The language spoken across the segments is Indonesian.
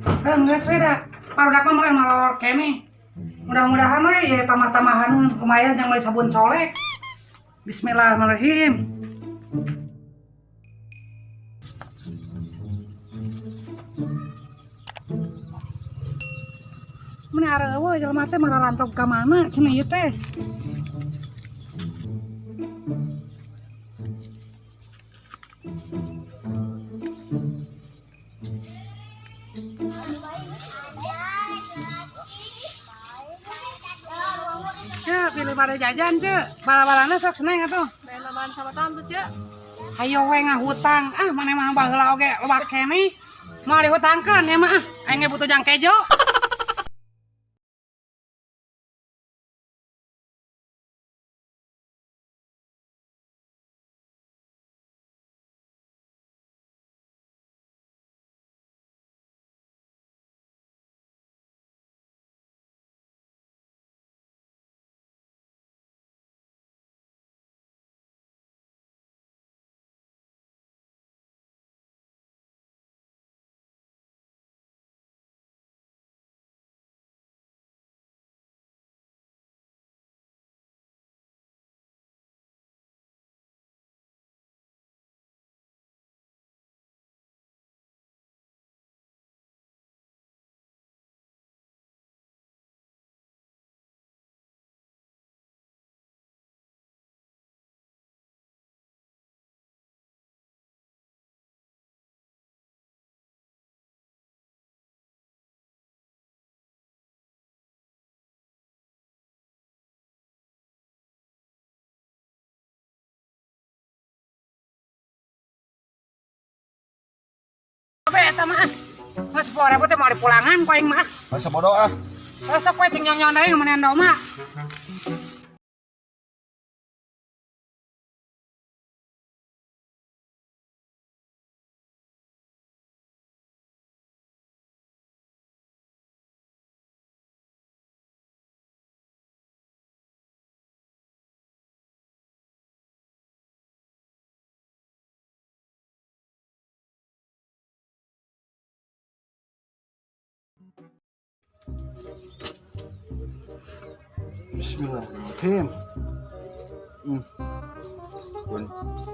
Enggak sepeda. Barudak mah meureun malolor kene. Mudah-mudahan we ya tamah-tamahan lumayan yang beli sabun colek. Bismillahirrahmanirrahim. Meni areueuh jelema teh mararantau ka mana cenah ieu teh? Ya, pilih pada jajan, Cek. Bala-balana sok seneng atuh. Main lamaan sama tante, Cek. Hayo we ngahutang. Ah, mana mah baheula oge loba keneh. Mau dihutangkeun ya mah. Aing ge butuh jang kejo. Apa eta mah? Mas 10.000 teh mau dipulangan ku aing mah. Masa bodoh ah. Sok we cing nyon-nyon deui ngeumeun endo mah. Bismillahirrahmanirrahim.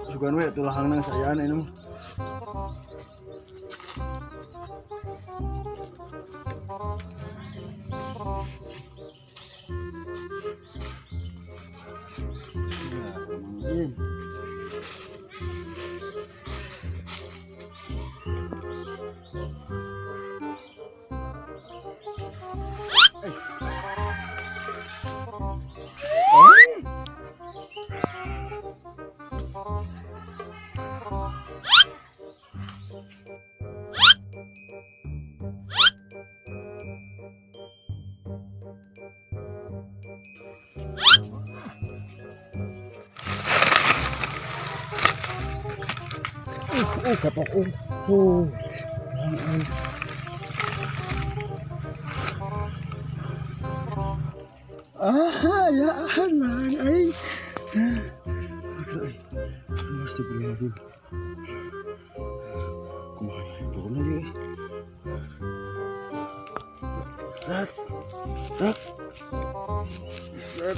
Sugan we tulahangna sayaan ini mah. Bismillahirrahmanirrahim. Kapok. Ya aman ai. Mesti beli lagi. Kumaha turun lagi. Set. Tak. Set.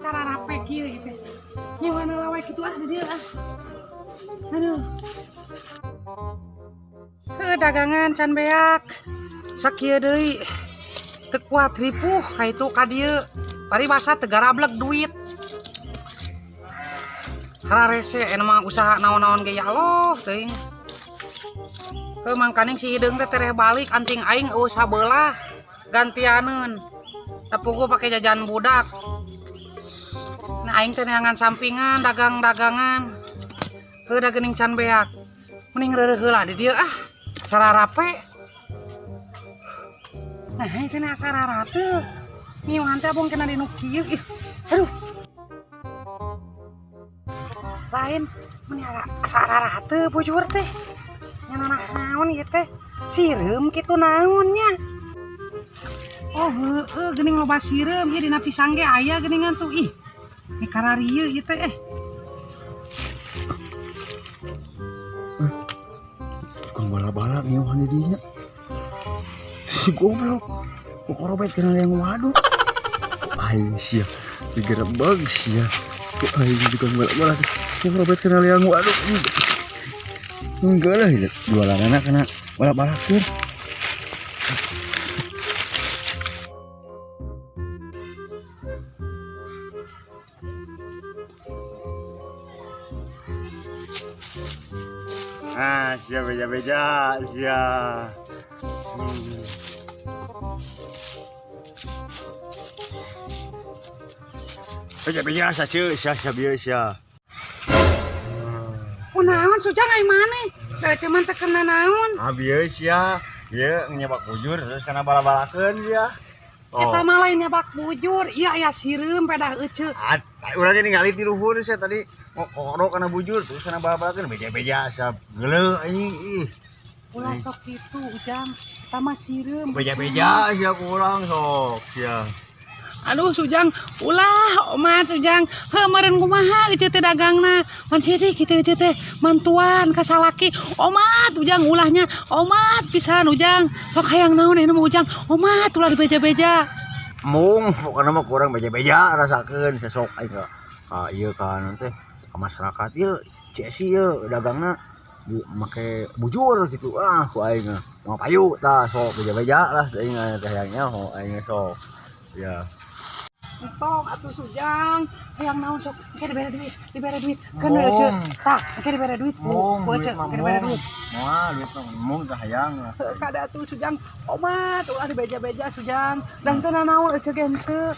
Cara rapi kieu teh. Nyawana lawe kitu ah di dieu ah. Aduh. Dagangan can beak. Sakieu deui. Teu kuat ripuh ka itu ka dieu. Paribasa teu garablek duit. Hararese anu mah usaha naon-naon ge ya Allah teuing. Heuh mangkaning si hideung teh tereh balik anting aing eueuh sabelah gantianeun. Tepugu pake jajan budak. Nah aing teh neangan sampingan dagang-dagangan. Heuh da geuning can beak. Mending reureuh heula di dieu ah. Sararape. Nah itu nih sararate. Ngiuhan teh abong kena dinu kieu. Aduh. Lain meni sararate bujur teh. Nya naon ieu teh? Sireum kitu naonnya. Oh geuning loba sireum ieu dina pisang ge aya geuningan tuh ih. Ini kararieu ieu teh Tukang bala-bala ngeuhan di dinya. Si goblok. Kok korobet kenal yang waduh. Aing sia digerebeg sia. Kok aing tukang bala-bala. Kok korobet kenal yang waduh. Enggak lah ini. Jualanana kena bala-balakeun. Ah, sia beja-beja, sia. Beja-beja sia biasa. Kunaon Sujang ai maneh? Da cuman teu kena naon. Ah biasa, ieu nyebak bujur terus kana bala-balakeun dia. Eta mah lain nyabak bujur, iya aya sireum pedah euceuk. Ah, urang ge ningali ti luhur sia tadi ngorok kana bujur terus kana bala-balakeun beja-beja sia geuleuh anjing ih. Ulah sok kitu Ujang, eta mah sireum. Beja-beja sia ku urang sok sia. Aduh Sujang, ulah omat Sujang. Heuh meureun kumaha euceuk teh dagangna? Mun sidik kitu euceuk teh mantuan ka salaki. Omat Ujang ulahnya, omat pisan Ujang. Sok hayang naon anu mah Ujang? Omat ulah dibeja-beja. Mung pokona mah kurang beja-beja rasakeun sesok aing ka ieu ka naon teh ka masyarakat ieu cesi ieu dagangna di make bujur gitu ku aing mau payu tah sok beja-beja lah aing teh hayangnya aing sok ya. Entong atuh Sujang, hayang naon sok engke dibere duit. Keun euceuk. Tah, engke dibere duit ku euceuk, engke dibere duit. Moal duit mung teh hayang. Kada atuh Sujang, omat ulah dibeja-beja Sujang. Dan teu naon euceuk ge henteu.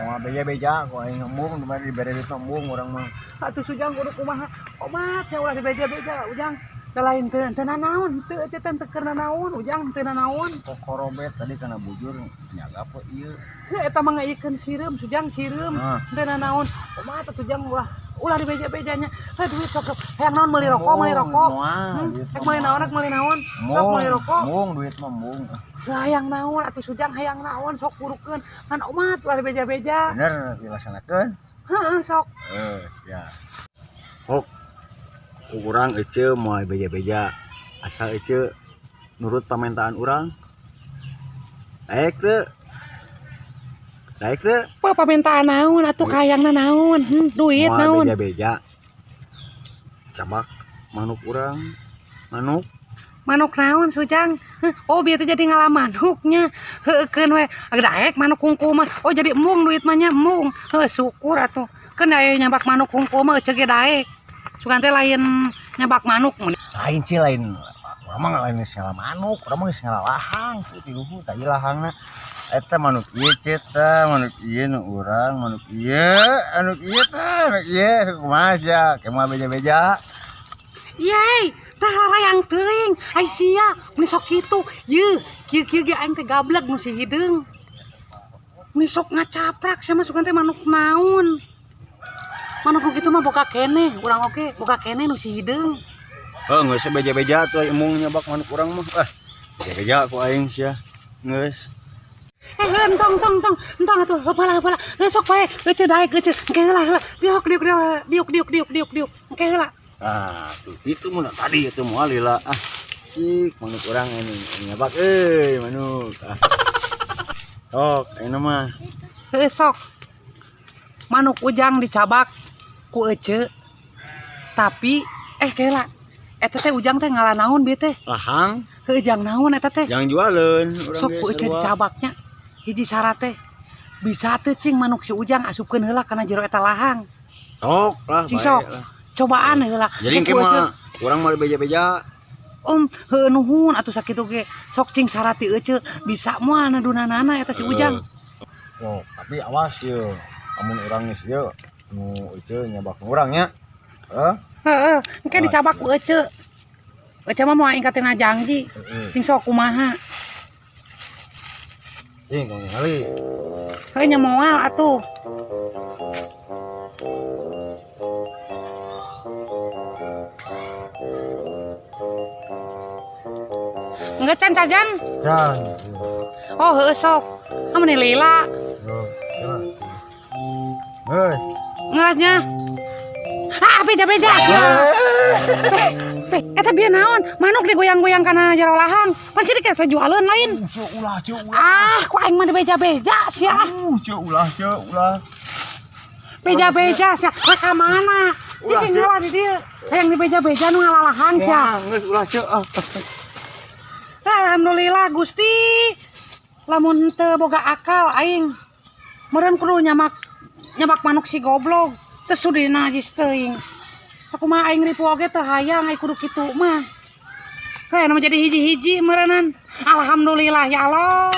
Moal beja-beja ku aing mung dibere duit mung urang mah. Atuh Sujang kudu kumaha? Omat nya ulah dibeja-beja Ujang. Da lain teu naon, teu euceuk teh keur naon Ujang, teu naon. Kok korobet tadi kana bujur nyaga apa ieu. Heuh eta mah ngaeukeun sireum Sujang, sireum. Teu naon. Omat atuh Jang ulah dibeja-bejanya. Heuh duit sok hayang naon meuli rokok. Rek meuli naon? Sok meuli rokok. Mung duit mah mung. Hayang naon atuh Sujang hayang naon sok burukeun. Kan omat ulah dibeja-beja. Bener dilaksanakeun. Heeh sok. Ya. Hok. Urang euceuk moal beja-beja. Asal euceuk nurut pamentaan urang. Daek teu? Pa pamintaan naon atuh kayangna naon? Duit moal naon? beja-beja. Cabak manuk urang. Manuk naon Sujang? Oh biar teh jadi ngalah manuknya. Heukeun we daek manuk hungkul mah. Oh jadi embung duit mah nya embung. Heuh syukur atuh. Keun aya nyabak manuk hungkul mah euceuk ge daek. Sugan teh lain nyabak manuk. Lain sih lain. Urang mah lain segala manuk, urang mah segala lahang. Ti luhur tah lahangna. Eta manuk ieu ceta, manuk ieu nu urang, manuk ieu kumaha sia? Kumaha beja-beja. Yey, tah rarayang teuing. Ai sia, mun sok kitu. Yeuh, kieu ge aing teh gablek nu si hideung. Mun sok ngacaprak sama sugan teh manuk naon? Manuk nu kitu mah boga keneh, urang oge boga keneh nu si hideung. Heuh geus beja-beja tuh emung nyabak manuk urang mah. Beja-beja ku aing sia. Geus. Entong atuh heula. Sok bae, euceuk daek euceuk. Engke heula. Diuk. Engke heula. Ah, tuh itu mun tadi itu moal lila. Sik manuk urang ini nyabak manuk. Sok ayeuna mah. Heuh sok. Manuk Ujang dicabak ku euceuk. Tapi keula. Eta teh Ujang teh ngalah naon bieu teh? Lahang. Heuh Jang naon eta teh? Yang jualan urang Sok ku euceuk dicabaknya. Hiji syarat teh bisa teh cing manuk si Ujang asupkeun heula kana jero eta lahang. Sok lah. Cing sok. Cobaan heula. Jadi engke mah urang mah beja-beja. Heuh nuhun atuh sakitu ge. Sok cing syarat ti euceuk bisa moal nadunanana eta si Ujang. Sok, tapi awas yeuh. Amun urang geus ieu nu euceuk nyabak urang nya. Heeh, engke dicabak ku euceuk. Euceuk mah moal ingkat tina janji. Cing sok kumaha? Cing kang ngali. Heuh nya moal atuh. banget can cajang. Can. Oh heuh sok. Amun lila. Hei. Ngasnya. Ah, beja-beja sia. Eta bieu naon? Manuk digoyang-goyang kana jero lahang. Pan sidik teh jualan lain. Ulah. Ah, ku aing mah dibeja-beja sia. Ulah. Beja-beja sia. Ka mana? Cicing ngalah di dieu. Hayang dibeja-beja nu ngalalahang sia. Geus ulah ceuh. Alhamdulillah Gusti. Lamun teu boga akal aing. Meureun kudu nyamak manuk si goblok. Teu sudi najis teuing. Sakumaha aing ripu oge teu hayang ai kudu kitu mah. Kayak nama jadi hiji-hiji meureunan. Alhamdulillah ya Allah.